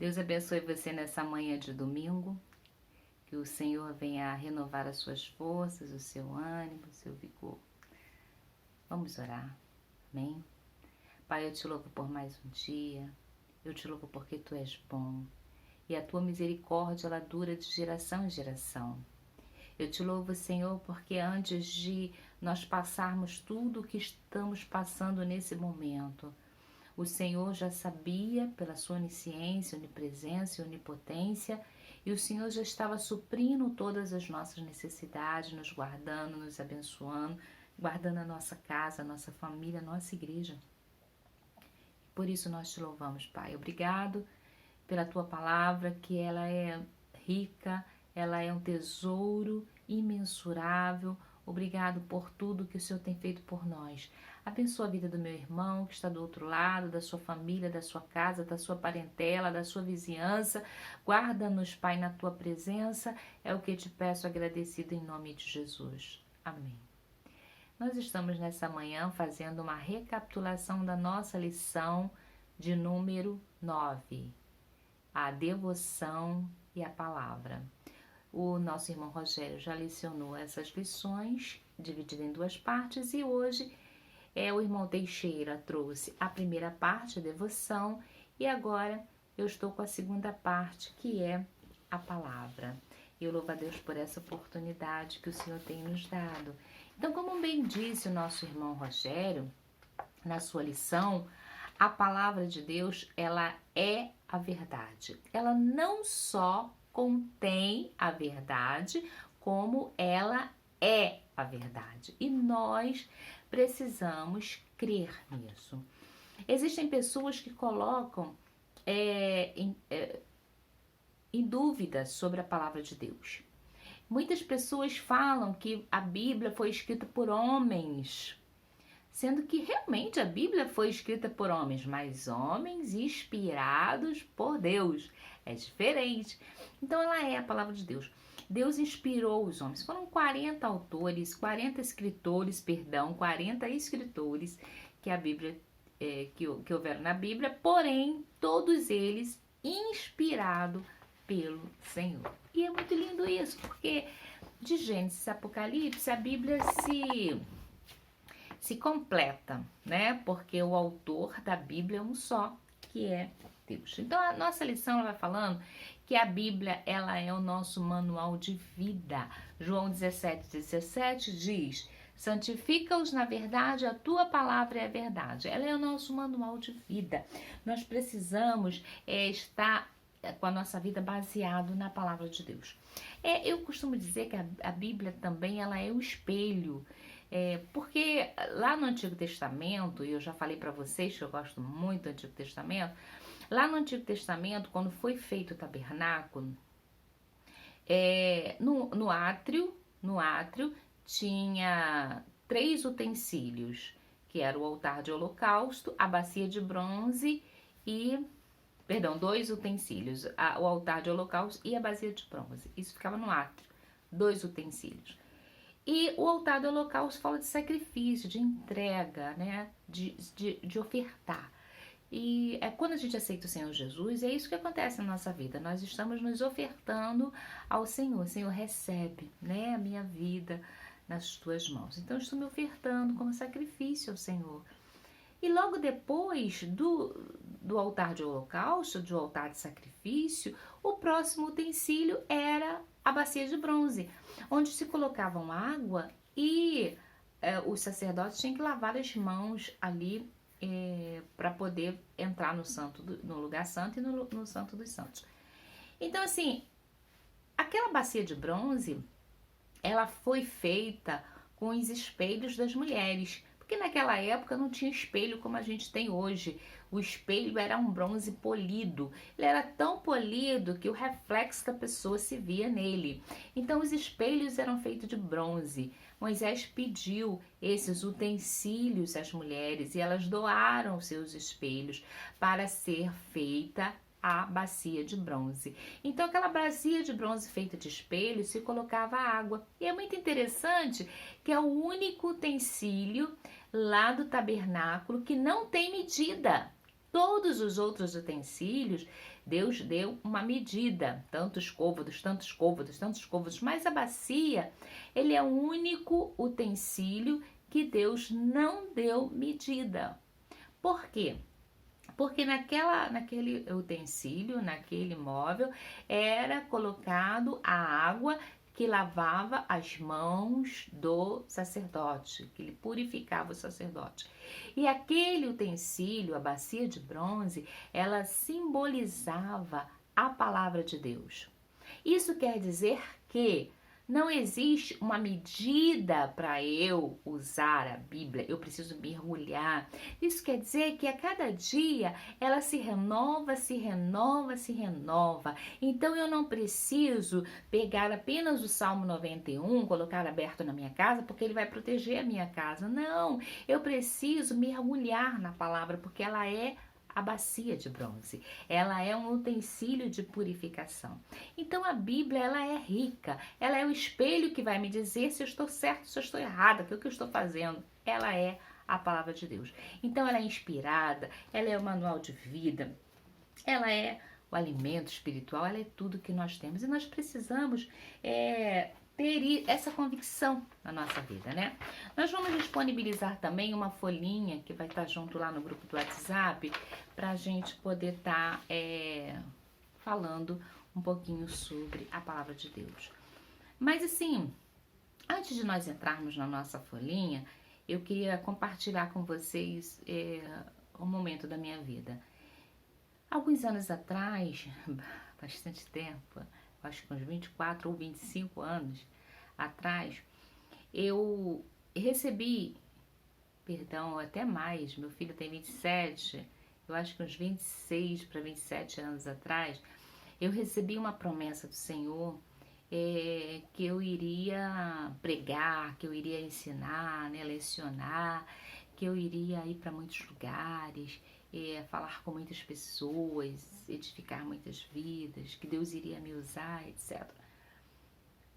Deus abençoe você nessa manhã de domingo, que o Senhor venha renovar as suas forças, o seu ânimo, o seu vigor. Vamos orar, amém? Pai, eu te louvo por mais um dia, eu te louvo porque Tu és bom e a Tua misericórdia ela dura de geração em geração. Eu te louvo, Senhor, porque antes de nós passarmos tudo o que estamos passando nesse momento, o Senhor já sabia, pela sua onisciência, onipresença e onipotência, e o Senhor já estava suprindo todas as nossas necessidades, nos guardando, nos abençoando, guardando a nossa casa, a nossa família, a nossa igreja. Por isso nós te louvamos, Pai. Obrigado pela Tua palavra, que ela é rica, ela é um tesouro imensurável. Obrigado por tudo que o Senhor tem feito por nós. Abençoa a vida do meu irmão que está do outro lado, da sua família, da sua casa, da sua parentela, da sua vizinhança. Guarda-nos, Pai, na Tua presença. É o que te peço agradecido em nome de Jesus. Amém. Nós estamos nessa manhã fazendo uma recapitulação da nossa lição de número 9. A devoção e a palavra. O nosso irmão Rogério já lecionou essas lições, divididas em duas partes, e hoje o irmão Teixeira trouxe a primeira parte, a devoção, e agora eu estou com a segunda parte, que é a palavra. Eu louvo a Deus por essa oportunidade que o Senhor tem nos dado. Então, como bem disse o nosso irmão Rogério, na sua lição, a palavra de Deus, ela é a verdade. Ela não só contém a verdade, como ela é a verdade. E nós precisamos crer nisso. Existem pessoas que colocam em dúvida sobre a palavra de Deus. Muitas pessoas falam que a Bíblia foi escrita por homens, sendo que realmente a Bíblia foi escrita por homens, mas homens inspirados por Deus. É diferente. Então ela é a palavra de Deus. Deus inspirou os homens. Foram 40 autores, 40 escritores que a Bíblia que houveram na Bíblia, porém todos eles inspirados pelo Senhor. E é muito lindo isso, porque de Gênesis a Apocalipse a Bíblia se completa, né? Porque o autor da Bíblia é um só, que é Deus. Então a nossa lição ela vai falando que a Bíblia ela é o nosso manual de vida. João 17:17 diz: santifica-os na verdade, a tua palavra é a verdade. Ela é o nosso manual de vida. Nós precisamos estar com a nossa vida baseado na palavra de Deus. Eu costumo dizer que a Bíblia também ela é o espelho. Porque lá no Antigo Testamento, e eu já falei para vocês que eu gosto muito do Antigo Testamento, lá no Antigo Testamento, quando foi feito o tabernáculo, no átrio tinha 3 utensílios, que era o altar de holocausto, a bacia de bronze e... Perdão, 2 utensílios, o altar de holocausto e a bacia de bronze. Isso ficava no átrio, 2 utensílios. E o altar do holocausto fala de sacrifício, de entrega, né? De ofertar. E quando a gente aceita o Senhor Jesus, é isso que acontece na nossa vida. Nós estamos nos ofertando ao Senhor. O Senhor recebe, né, a minha vida nas tuas mãos. Então, eu estou me ofertando como sacrifício ao Senhor. E logo depois do altar de holocausto, do altar de sacrifício, o próximo utensílio era a bacia de bronze, onde se colocavam água e os sacerdotes tinham que lavar as mãos ali para poder entrar no lugar santo e no santo dos santos. Então, assim, aquela bacia de bronze, ela foi feita com os espelhos das mulheres, porque naquela época não tinha espelho como a gente tem hoje. O espelho era um bronze polido. Ele era tão polido que o reflexo da pessoa se via nele. Então os espelhos eram feitos de bronze. Moisés pediu esses utensílios às mulheres e elas doaram seus espelhos para ser feita a bacia de bronze. Então aquela bacia de bronze feita de espelho se colocava água. E é muito interessante que é o único utensílio lá do tabernáculo que não tem medida. Todos os outros utensílios, Deus deu uma medida, tantos côvados, tantos côvados, tantos côvados, mas a bacia, ele é o único utensílio que Deus não deu medida. Por quê? Porque naquele utensílio, naquele móvel, era colocado a água que lavava as mãos do sacerdote, que ele purificava o sacerdote. E aquele utensílio, a bacia de bronze, ela simbolizava a palavra de Deus. Isso quer dizer que não existe uma medida para eu usar a Bíblia, eu preciso mergulhar. Isso quer dizer que a cada dia ela se renova, se renova, se renova. Então eu não preciso pegar apenas o Salmo 91, colocar aberto na minha casa, porque ele vai proteger a minha casa. Não, eu preciso mergulhar na palavra, porque ela é a bacia de bronze, ela é um utensílio de purificação. Então a Bíblia, ela é rica, ela é o espelho que vai me dizer se eu estou certo, se eu estou errada, que o que eu estou fazendo, ela é a palavra de Deus. Então ela é inspirada, ela é o manual de vida, ela é o alimento espiritual, ela é tudo que nós temos e nós precisamos ter essa convicção na nossa vida, né? Nós vamos disponibilizar também uma folhinha que vai estar junto lá no grupo do WhatsApp para a gente poder estar falando um pouquinho sobre a palavra de Deus. Mas assim, antes de nós entrarmos na nossa folhinha, eu queria compartilhar com vocês um momento da minha vida. Alguns anos atrás, bastante tempo, acho que uns 24 ou 25 anos atrás, eu recebi, perdão, até mais, meu filho tem 27, eu acho que uns 26 para 27 anos atrás, eu recebi uma promessa do Senhor que eu iria pregar, que eu iria ensinar, né, lecionar, que eu iria ir para muitos lugares, falar com muitas pessoas, edificar muitas vidas, que Deus iria me usar, etc.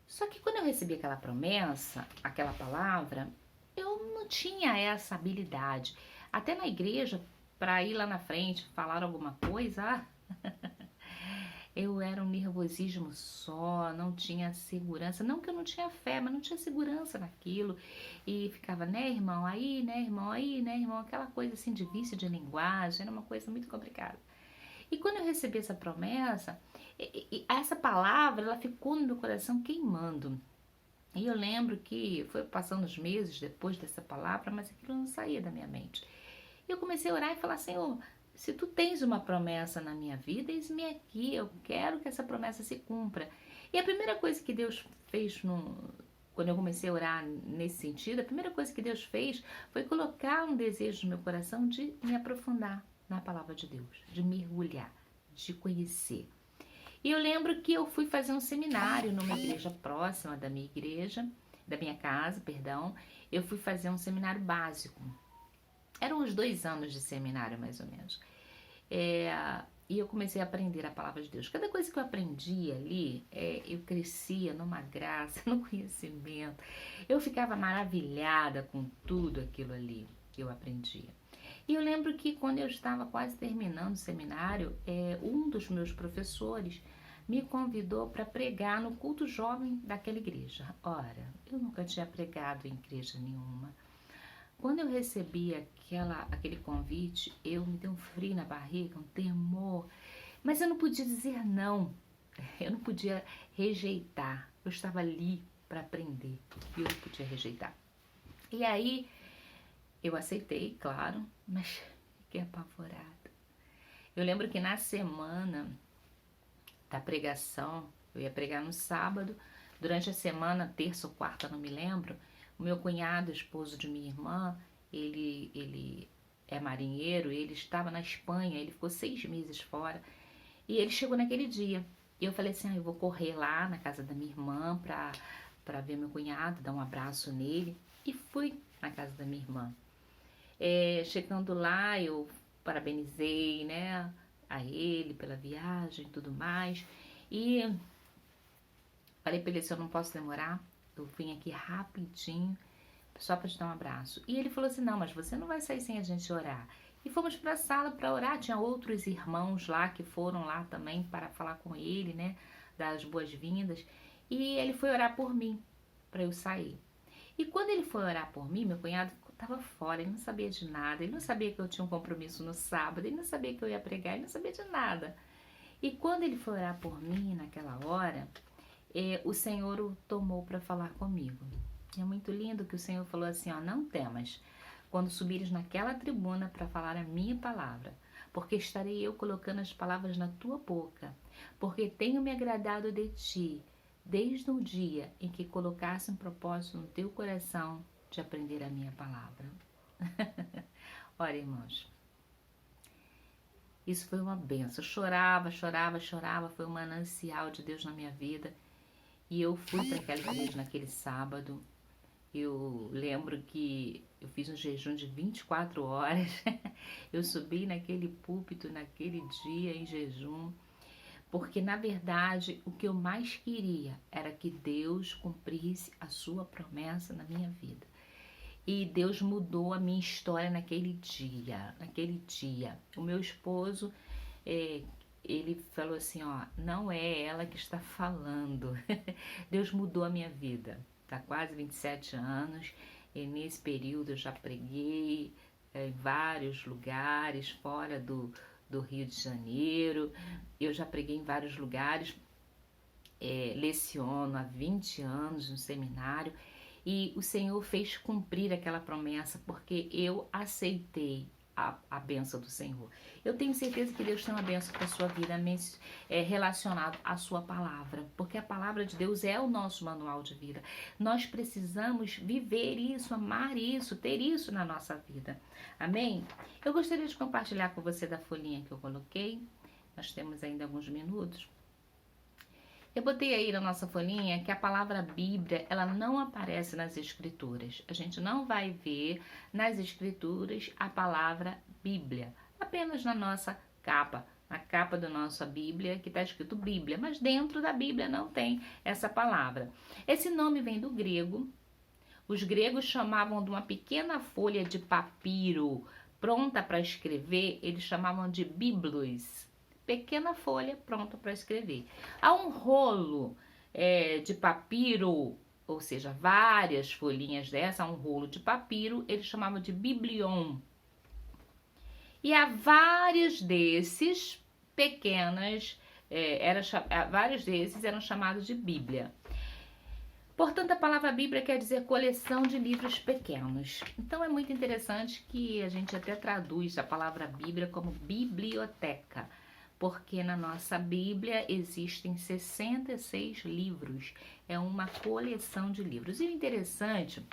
Só que quando eu recebi aquela promessa, aquela palavra, eu não tinha essa habilidade. Até na igreja, para ir lá na frente falar alguma coisa, eu era um nervosismo só, não tinha segurança. Não que eu não tinha fé, mas não tinha segurança naquilo. E ficava, né, irmão, aí, né, irmão, aí, né, irmão, aquela coisa assim de vício de linguagem, era uma coisa muito complicada. E quando eu recebi essa promessa, essa palavra, ela ficou no meu coração queimando. E eu lembro que foi passando os meses depois dessa palavra, mas aquilo não saía da minha mente. E eu comecei a orar e falar, Senhor, se tu tens uma promessa na minha vida, eis-me aqui, eu quero que essa promessa se cumpra. E a primeira coisa que Deus fez quando eu comecei a orar nesse sentido, a primeira coisa que Deus fez foi colocar um desejo no meu coração de me aprofundar na palavra de Deus, de mergulhar, de conhecer. E eu lembro que eu fui fazer um seminário numa igreja próxima da minha igreja, da minha casa, perdão. Eu fui fazer um seminário básico. Eram uns 2 anos de seminário, mais ou menos. E eu comecei a aprender a palavra de Deus. Cada coisa que eu aprendi ali, eu crescia numa graça, no conhecimento. Eu ficava maravilhada com tudo aquilo ali que eu aprendia. E eu lembro que quando eu estava quase terminando o seminário, um dos meus professores me convidou para pregar no culto jovem daquela igreja. Ora, eu nunca tinha pregado em igreja nenhuma. Quando eu recebi aquele convite, eu me dei um frio na barriga, um temor, mas eu não podia dizer não, eu não podia rejeitar, eu estava ali para aprender e eu não podia rejeitar. E aí eu aceitei, claro, mas fiquei apavorada. Eu lembro que na semana da pregação, eu ia pregar no sábado, durante a semana, terça ou quarta, não me lembro, o meu cunhado, esposo de minha irmã, ele é marinheiro, ele estava na Espanha, ele ficou 6 meses fora, e ele chegou naquele dia. E eu falei assim, eu vou correr lá na casa da minha irmã para ver meu cunhado, dar um abraço nele, e fui na casa da minha irmã. Chegando lá, eu parabenizei, né, a ele pela viagem e tudo mais, e falei para ele assim, eu não posso demorar, eu vim aqui rapidinho, só para te dar um abraço. E ele falou assim, não, mas você não vai sair sem a gente orar. E fomos para a sala para orar. Tinha outros irmãos lá que foram lá também para falar com ele, né? Dar as boas-vindas. E ele foi orar por mim, para eu sair. E quando ele foi orar por mim, meu cunhado estava fora, ele não sabia de nada, ele não sabia que eu tinha um compromisso no sábado, ele não sabia que eu ia pregar, ele não sabia de nada. E quando ele foi orar por mim naquela hora, o Senhor o tomou para falar comigo. É muito lindo que o Senhor falou assim, ó, não temas quando subires naquela tribuna para falar a minha palavra, porque estarei eu colocando as palavras na tua boca, porque tenho me agradado de ti, desde o dia em que colocasse um propósito no teu coração de aprender a minha palavra. Olha, irmãos, isso foi uma benção. Eu chorava, foi um manancial de Deus na minha vida. E eu fui para aquela igreja naquele sábado. Eu lembro que eu fiz um jejum de 24 horas. Eu subi naquele púlpito naquele dia em jejum. Porque, na verdade, o que eu mais queria era que Deus cumprisse a sua promessa na minha vida. E Deus mudou a minha história naquele dia. O meu esposo, ele falou assim, ó, não é ela que está falando. Deus mudou a minha vida. Tá quase 27 anos. E nesse período eu já preguei em vários lugares, fora do Rio de Janeiro. Eu já preguei em vários lugares. Leciono há 20 anos no seminário. E o Senhor fez cumprir aquela promessa, porque eu aceitei a bênção do Senhor. Eu tenho certeza que Deus tem uma bênção para a sua vida, relacionado à sua palavra, porque a palavra de Deus é o nosso manual de vida. Nós precisamos viver isso, amar isso, ter isso na nossa vida. Amém? Eu gostaria de compartilhar com você da folhinha que eu coloquei. Nós temos ainda alguns minutos. Eu botei aí na nossa folhinha que a palavra Bíblia, ela não aparece nas escrituras. A gente não vai ver nas escrituras a palavra Bíblia, apenas na nossa capa, na capa da nossa Bíblia, que está escrito Bíblia, mas dentro da Bíblia não tem essa palavra. Esse nome vem do grego. Os gregos chamavam de uma pequena folha de papiro pronta para escrever, eles chamavam de biblos. Pequena folha pronta para escrever. Há um rolo de papiro, ou seja, várias folhinhas dessa, há um rolo de papiro, eles chamavam de biblion. E há vários desses vários desses eram chamados de Bíblia. Portanto, a palavra Bíblia quer dizer coleção de livros pequenos. Então, é muito interessante que a gente até traduz a palavra Bíblia como biblioteca, porque na nossa Bíblia existem 66 livros, é uma coleção de livros. E o interessante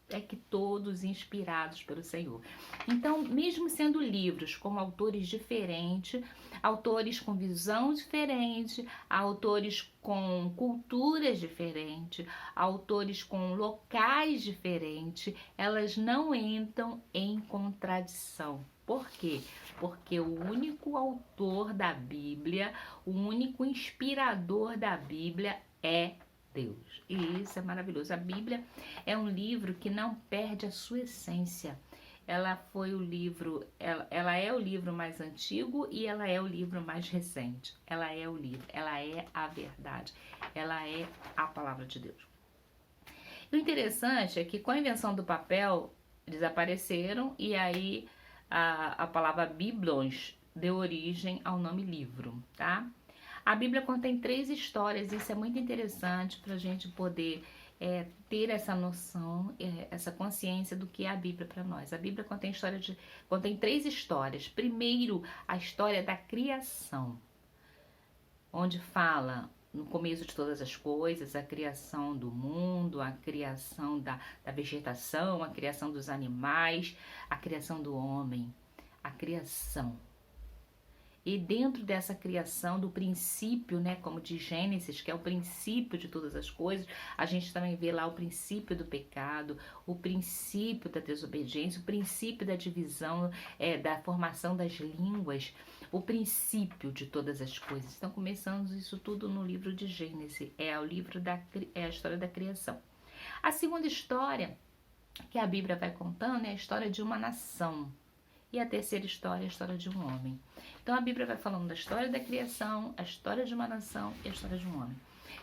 é que todos inspirados pelo Senhor. Então, mesmo sendo livros com autores diferentes, autores com visão diferente, autores com culturas diferentes, autores com locais diferentes, elas não entram em contradição. Por quê? Porque o único autor da Bíblia, o único inspirador da Bíblia é Deus. E isso é maravilhoso. A Bíblia é um livro que não perde a sua essência. Ela foi o livro, ela é o livro mais antigo e ela é o livro mais recente. Ela é o livro, ela é a verdade, ela é a palavra de Deus. E o interessante é que com a invenção do papel, desapareceram e aí a palavra biblons deu origem ao nome livro, tá? A Bíblia contém 3 histórias, isso é muito interessante para a gente poder ter essa noção, essa consciência do que é a Bíblia para nós. A Bíblia contém 3 histórias. Primeiro, a história da criação, onde fala no começo de todas as coisas, a criação do mundo, a criação da vegetação, a criação dos animais, a criação do homem, a criação. E dentro dessa criação, do princípio, né, como de Gênesis, que é o princípio de todas as coisas, a gente também vê lá o princípio do pecado, o princípio da desobediência, o princípio da divisão, da formação das línguas, o princípio de todas as coisas. Então, começamos isso tudo no livro de Gênesis, é a história da criação. A segunda história que a Bíblia vai contando é a história de uma nação. E a terceira história é a história de um homem. Então a Bíblia vai falando da história da criação, a história de uma nação e a história de um homem.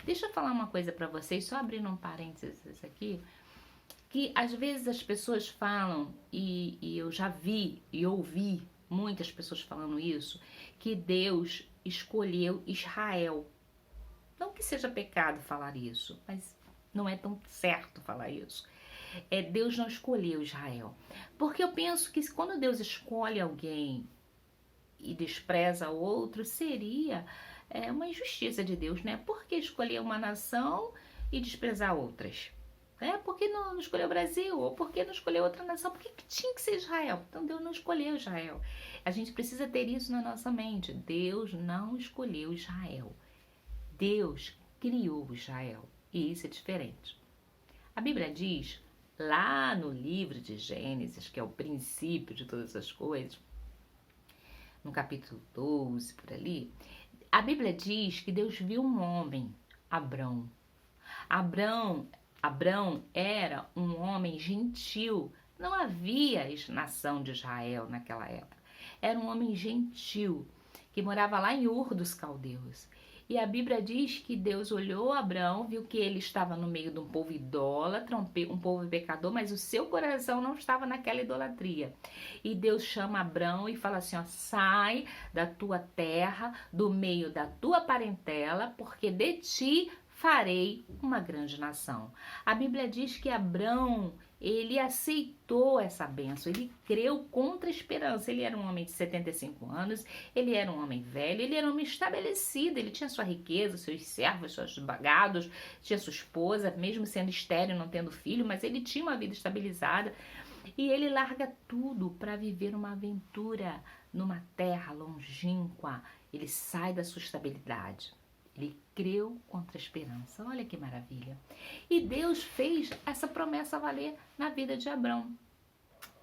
Deixa eu falar uma coisa para vocês, só abrindo um parênteses aqui, que às vezes as pessoas falam, e eu já vi e ouvi muitas pessoas falando isso, que Deus escolheu Israel. Não que seja pecado falar isso, mas não é tão certo falar isso. Deus não escolheu Israel. Porque eu penso que quando Deus escolhe alguém e despreza o outro, seria uma injustiça de Deus, né? Por que escolher uma nação e desprezar outras? Por que não escolheu o Brasil? Ou por que não escolheu outra nação? Por que tinha que ser Israel? Então Deus não escolheu Israel. A gente precisa ter isso na nossa mente. Deus não escolheu Israel. Deus criou Israel. E isso é diferente. A Bíblia diz, lá no livro de Gênesis, que é o princípio de todas as coisas, no capítulo 12, por ali, a Bíblia diz que Deus viu um homem, Abrão. Abrão era um homem gentil. Não havia nação de Israel naquela época. Era um homem gentil que morava lá em Ur dos Caldeus. E a Bíblia diz que Deus olhou Abrão, viu que ele estava no meio de um povo idólatra, um povo pecador, mas o seu coração não estava naquela idolatria. E Deus chama Abrão e fala assim, sai da tua terra, do meio da tua parentela, porque de ti farei uma grande nação. A Bíblia diz que Abrão, ele aceitou essa bênção, ele creu contra a esperança. Ele era um homem de 75 anos, ele era um homem velho, ele era um homem estabelecido, ele tinha sua riqueza, seus servos, seus bagados, tinha sua esposa, mesmo sendo estéril, não tendo filho, mas ele tinha uma vida estabilizada. E ele larga tudo para viver uma aventura numa terra longínqua. Ele sai da sua estabilidade. Ele creu contra a esperança. Olha que maravilha. E Deus fez essa promessa valer na vida de Abrão.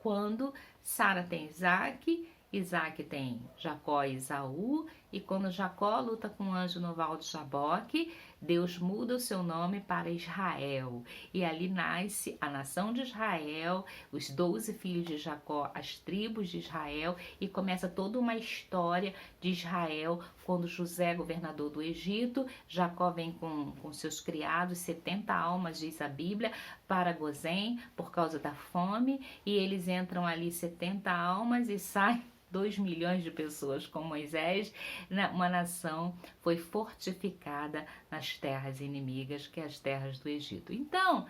Quando Sara tem Isaac, Isaac tem Jacó e Esaú, e quando Jacó luta com o anjo no val de Jaboque, Deus muda o seu nome para Israel. E ali nasce a nação de Israel, os 12 filhos de Jacó, as tribos de Israel, e começa toda uma história de Israel, quando José, governador do Egito, Jacó vem com seus criados, 70 almas, diz a Bíblia, para Gozém, por causa da fome, e eles entram ali 70 almas e saem 2 milhões de pessoas com Moisés. Uma nação foi fortificada nas terras inimigas, que é as terras do Egito. Então,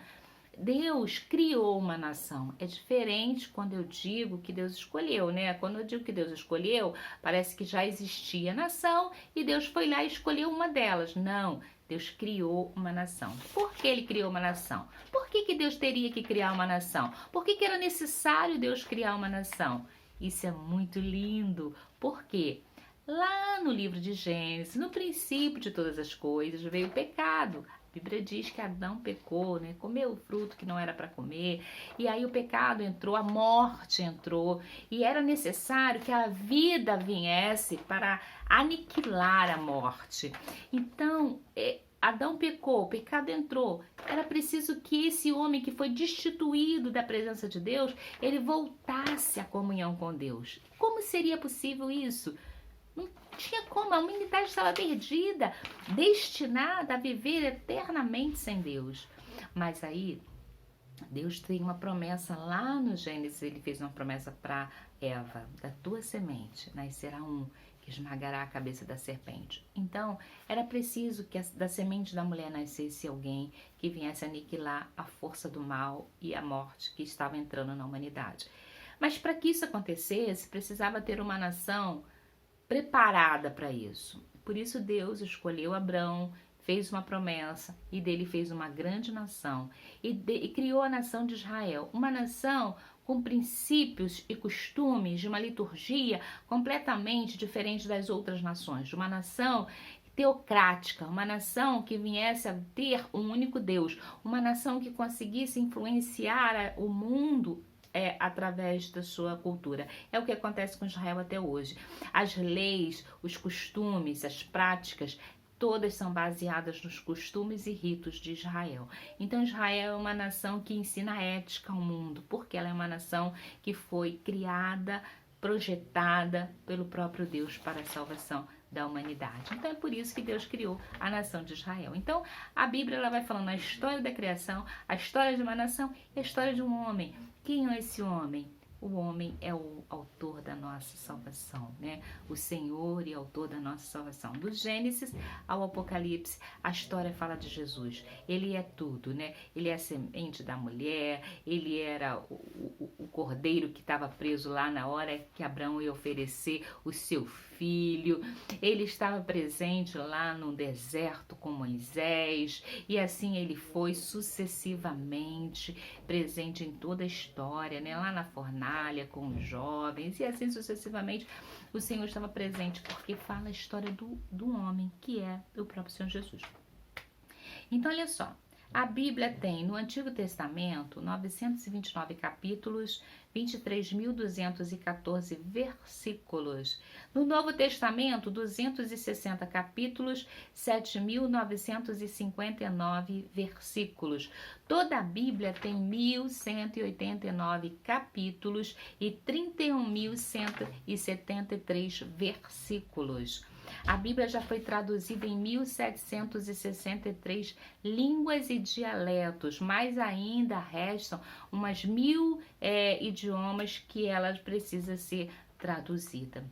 Deus criou uma nação. É diferente quando eu digo que Deus escolheu, né? Quando eu digo que Deus escolheu, parece que já existia nação e Deus foi lá e escolheu uma delas. Não, Deus criou uma nação. Por que ele criou uma nação? Por que Deus teria que criar uma nação? Por que era necessário Deus criar uma nação? Isso é muito lindo, porque lá no livro de Gênesis, no princípio de todas as coisas, veio o pecado. A Bíblia diz que Adão pecou, né? Comeu o fruto que não era para comer, e aí o pecado entrou, a morte entrou, e era necessário que a vida viesse para aniquilar a morte. Então, Adão pecou, o pecado entrou. Era preciso que esse homem que foi destituído da presença de Deus, ele voltasse à comunhão com Deus. Como seria possível isso? Não tinha como, a humanidade estava perdida, destinada a viver eternamente sem Deus. Mas aí, Deus tem uma promessa lá no Gênesis, ele fez uma promessa para Eva, da tua semente nascerá um que esmagará a cabeça da serpente. Então, era preciso que da semente da mulher nascesse alguém que viesse aniquilar a força do mal e a morte que estava entrando na humanidade. Mas para que isso acontecesse, precisava ter uma nação preparada para isso. Por isso Deus escolheu Abrão, fez uma promessa e dele fez uma grande nação e criou a nação de Israel, uma nação com princípios e costumes de uma liturgia completamente diferente das outras nações, de uma nação teocrática, uma nação que viesse a ter um único Deus, uma nação que conseguisse influenciar o mundo através da sua cultura. É o que acontece com Israel até hoje. As leis, os costumes, as práticas, todas são baseadas nos costumes e ritos de Israel. Então Israel é uma nação que ensina ética ao mundo, porque ela é uma nação que foi criada projetada pelo próprio Deus para a salvação da humanidade. Então é por isso que Deus criou a nação de Israel. Então a Bíblia ela vai falando a história da criação, a história de uma nação e a história de um homem. Quem é esse homem? O homem é o autor da nossa salvação, né? O Senhor e autor da nossa salvação. Do Gênesis ao Apocalipse, a história fala de Jesus. Ele é tudo, né? Ele é a semente da mulher, ele era o cordeiro que estava preso lá na hora que Abraão ia oferecer o seu filho. Ele estava presente lá no deserto com Moisés e assim ele foi sucessivamente presente em toda a história, né? Lá na fornalha com os jovens e assim sucessivamente o Senhor estava presente porque fala a história do homem que é o próprio Senhor Jesus. Então olha só, a Bíblia tem no Antigo Testamento 929 capítulos, 23.214 versículos. No Novo Testamento, 260 capítulos, 7.959 versículos. Toda a Bíblia tem 1.189 capítulos e 31.173 versículos. A Bíblia já foi traduzida em 1.763 línguas e dialetos, mas ainda restam umas 1.000 idiomas que ela precisa ser traduzida.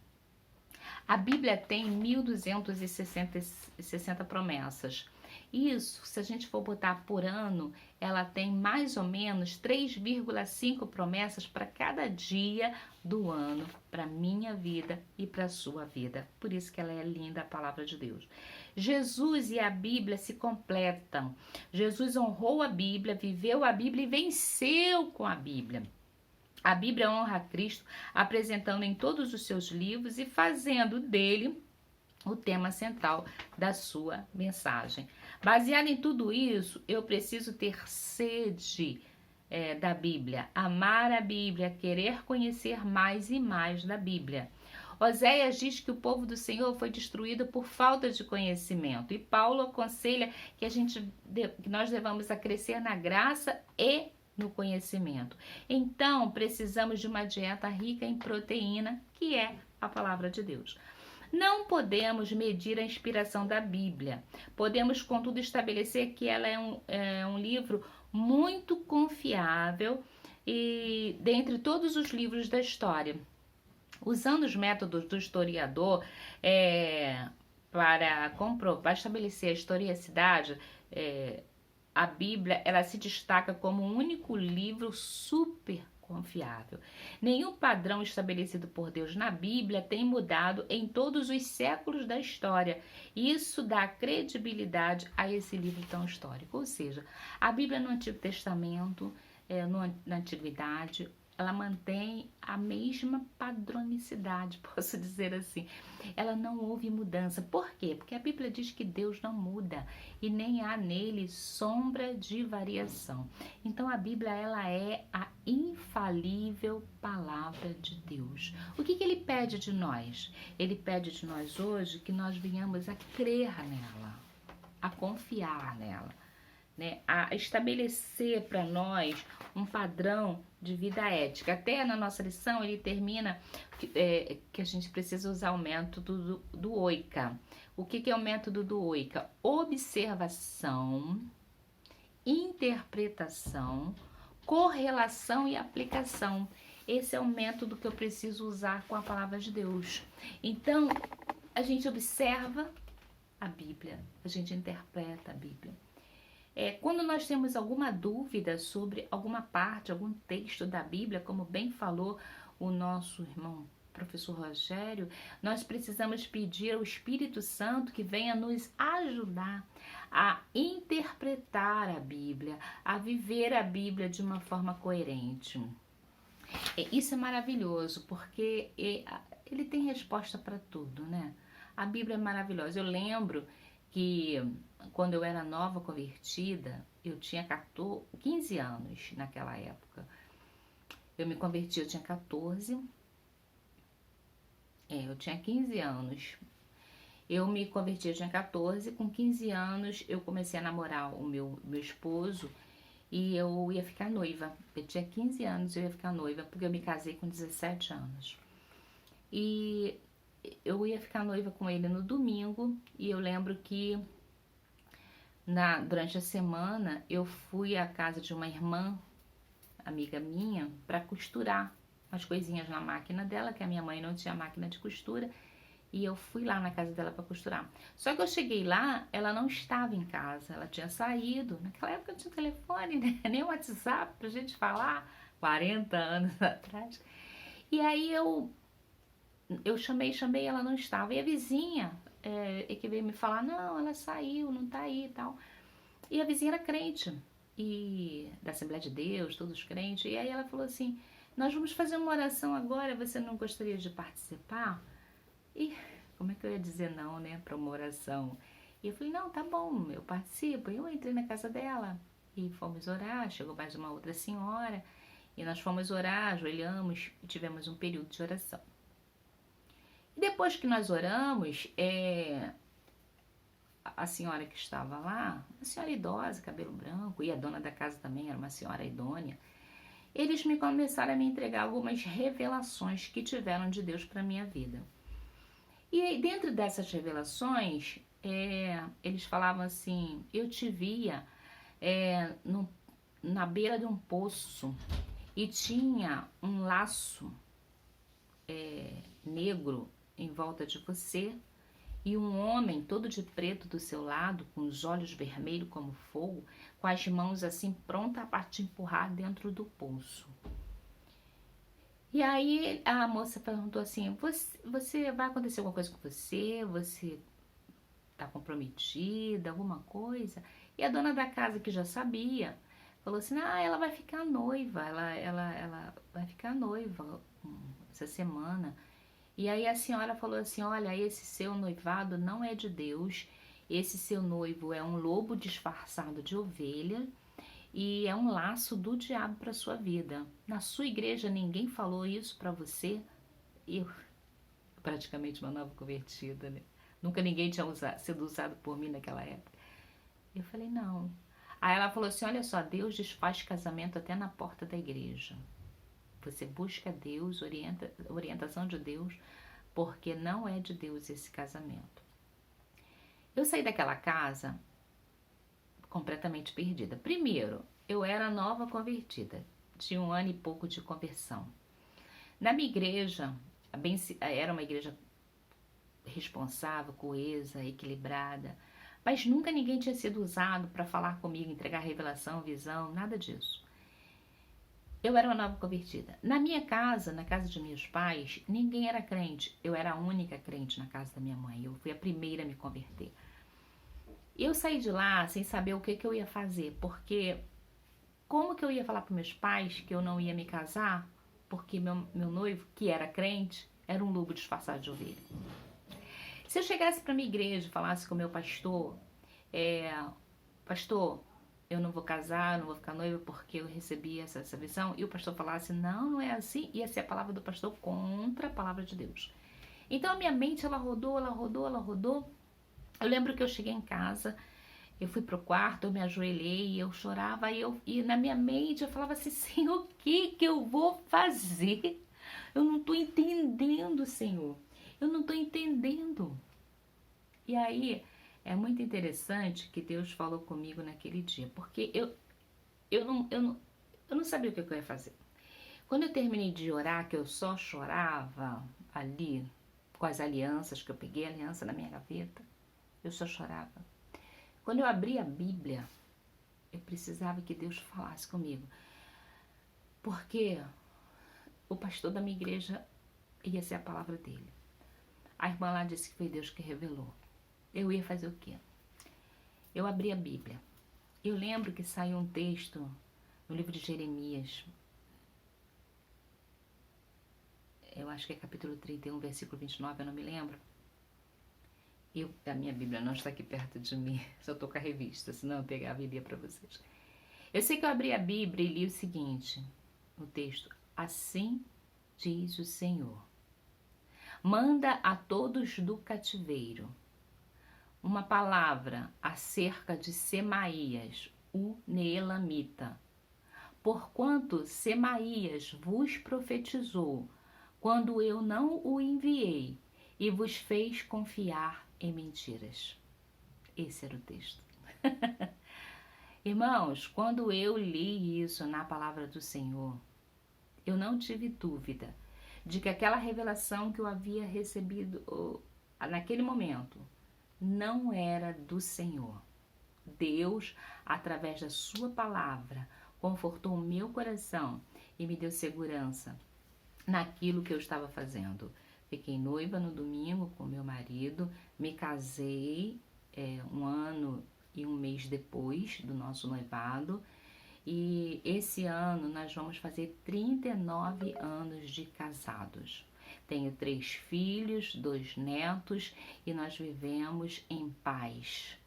A Bíblia tem 1.260 promessas. Isso, se a gente for botar por ano, ela tem mais ou menos 3,5 promessas para cada dia do ano, para minha vida e para a sua vida. Por isso que ela é linda, a palavra de Deus. Jesus e a Bíblia se completam. Jesus honrou a Bíblia, viveu a Bíblia e venceu com a Bíblia. A Bíblia honra a Cristo, apresentando em todos os seus livros e fazendo dele o tema central da sua mensagem. Baseado em tudo isso, eu preciso ter sede da Bíblia, amar a Bíblia, querer conhecer mais e mais da Bíblia. Oséias diz que o povo do Senhor foi destruído por falta de conhecimento e Paulo aconselha que nós devamos crescer na graça e no conhecimento. Então, precisamos de uma dieta rica em proteína, que é a palavra de Deus. Não podemos medir a inspiração da Bíblia. Podemos, contudo, estabelecer que ela é um livro muito confiável e dentre todos os livros da história. Usando os métodos do historiador para estabelecer a historicidade, a Bíblia ela se destaca como um único livro super confiável. Nenhum padrão estabelecido por Deus na Bíblia tem mudado em todos os séculos da história. Isso dá credibilidade a esse livro tão histórico. Ou seja, a Bíblia no Antigo Testamento, na Antiguidade, ela mantém a mesma padronicidade, posso dizer assim. Ela não houve mudança. Por quê? Porque a Bíblia diz que Deus não muda e nem há nele sombra de variação. Então a Bíblia ela é a infalível palavra de Deus. O que ele pede de nós? Ele pede de nós hoje que nós venhamos a crer nela, a confiar nela, né? A estabelecer para nós um padrão de vida ética. Até na nossa lição ele termina que a gente precisa usar o método do OICA. O que é o método do OICA? Observação, interpretação, correlação e aplicação. Esse é o método que eu preciso usar com a palavra de Deus. Então, a gente observa a Bíblia, a gente interpreta a Bíblia. Quando nós temos alguma dúvida sobre alguma parte, algum texto da Bíblia, como bem falou o nosso irmão professor Rogério, nós precisamos pedir ao Espírito Santo que venha nos ajudar a interpretar a Bíblia, a viver a Bíblia de uma forma coerente. Isso é maravilhoso, porque ele tem resposta para tudo, né? A Bíblia é maravilhosa. Eu lembro que quando eu era nova convertida, eu tinha 15 anos naquela época. Eu me converti, eu tinha 14. Eu tinha 15 anos. Eu me converti, eu tinha 14. Com 15 anos, eu comecei a namorar o meu esposo e eu ia ficar noiva. Eu tinha 15 anos, eu ia ficar noiva, porque eu me casei com 17 anos. E eu ia ficar noiva com ele no domingo, e eu lembro que durante a semana eu fui à casa de uma irmã, amiga minha, para costurar umas coisinhas na máquina dela, que a minha mãe não tinha máquina de costura, e eu fui lá na casa dela para costurar. Só que eu cheguei lá, ela não estava em casa, ela tinha saído. Naquela época não tinha telefone, né? Nem WhatsApp pra gente falar, 40 anos atrás. E aí eu chamei, ela não estava. E a vizinha que veio me falar, não, ela saiu, não tá aí e tal. E a vizinha era crente, e da Assembleia de Deus, todos crentes. E aí ela falou assim, nós vamos fazer uma oração agora, você não gostaria de participar? E como é que eu ia dizer não, né, para uma oração? E eu falei, não, tá bom, eu participo. E eu entrei na casa dela e fomos orar, chegou mais uma outra senhora, e nós fomos orar, ajoelhamos e tivemos um período de oração. E depois que nós oramos, a senhora que estava lá, uma senhora idosa, cabelo branco, e a dona da casa também era uma senhora idônea, eles começaram a me entregar algumas revelações que tiveram de Deus para minha vida. E aí, dentro dessas revelações, eles falavam assim, eu te via na beira de um poço e tinha um laço negro em volta de você e um homem todo de preto do seu lado, com os olhos vermelhos como fogo, com as mãos assim pronta para te empurrar dentro do poço. E aí a moça perguntou assim, você vai acontecer alguma coisa com você? Você tá comprometida, alguma coisa? E a dona da casa, que já sabia, falou assim, ela vai ficar noiva, ela vai ficar noiva essa semana. E aí a senhora falou assim, olha, esse seu noivado não é de Deus, esse seu noivo é um lobo disfarçado de ovelha, e é um laço do diabo para sua vida. Na sua igreja ninguém falou isso para você? Eu, praticamente uma nova convertida, né? Nunca ninguém tinha sido usado por mim naquela época. Eu falei, não. Aí ela falou assim, olha só, Deus desfaz casamento até na porta da igreja. Você busca Deus, orientação de Deus, porque não é de Deus esse casamento. Eu saí daquela casa completamente perdida. Primeiro, eu era nova convertida, tinha 1 ano e pouco de conversão. Na minha igreja, era uma igreja responsável, coesa, equilibrada, mas nunca ninguém tinha sido usado para falar comigo, entregar revelação, visão, nada disso. Eu era uma nova convertida. Na minha casa, na casa de meus pais, ninguém era crente. Eu era a única crente na casa da minha mãe. Eu fui a primeira a me converter. Eu saí de lá sem saber o que eu ia fazer, porque como que eu ia falar para meus pais que eu não ia me casar, porque meu noivo, que era crente, era um lobo disfarçado de ovelha. Se eu chegasse para minha igreja e falasse com o meu pastor, pastor, eu não vou casar, não vou ficar noiva porque eu recebi essa visão, e o pastor falasse, não é assim, ia ser a palavra do pastor contra a palavra de Deus. Então a minha mente, ela rodou. Eu lembro que eu cheguei em casa, eu fui pro quarto, eu me ajoelhei, eu chorava, e na minha mente eu falava assim, Senhor, o que eu vou fazer? Eu não tô entendendo, Senhor, eu não tô entendendo. E aí, é muito interessante que Deus falou comigo naquele dia, porque eu não sabia o que eu ia fazer. Quando eu terminei de orar, que eu só chorava ali, com as alianças, que eu peguei a aliança na minha gaveta, eu só chorava. Quando eu abri a Bíblia, eu precisava que Deus falasse comigo, porque o pastor da minha igreja ia ser a palavra dele. A irmã lá disse que foi Deus que revelou. Eu ia fazer o quê? Eu abri a Bíblia. Eu lembro que saiu um texto no livro de Jeremias. Eu acho que é capítulo 31, versículo 29, eu não me lembro. A minha Bíblia não está aqui perto de mim, só estou com a revista, senão eu pegava e lia para vocês. Eu sei que eu abri a Bíblia e li o seguinte, no texto, assim diz o Senhor, manda a todos do cativeiro uma palavra acerca de Semaías, o Neelamita, porquanto Semaías vos profetizou quando eu não o enviei e vos fez confiar em mentiras. Esse era o texto. Irmãos, quando eu li isso na palavra do Senhor, eu não tive dúvida de que aquela revelação que eu havia recebido naquele momento não era do Senhor. Deus, através da sua palavra, confortou o meu coração e me deu segurança naquilo que eu estava fazendo. Fiquei noiva no domingo com meu marido, me casei 1 ano e 1 mês depois do nosso noivado, e esse ano nós vamos fazer 39 anos de casados. Tenho 3 filhos, 2 netos e nós vivemos em paz.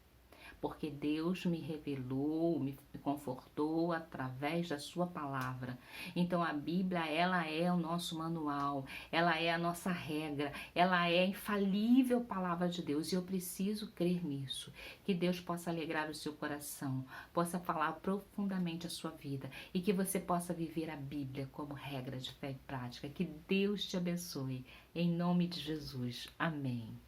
Porque Deus me revelou, me confortou através da sua palavra. Então a Bíblia, ela é o nosso manual, ela é a nossa regra, ela é a infalível palavra de Deus e eu preciso crer nisso. Que Deus possa alegrar o seu coração, possa falar profundamente a sua vida e que você possa viver a Bíblia como regra de fé e prática. Que Deus te abençoe. Em nome de Jesus. Amém.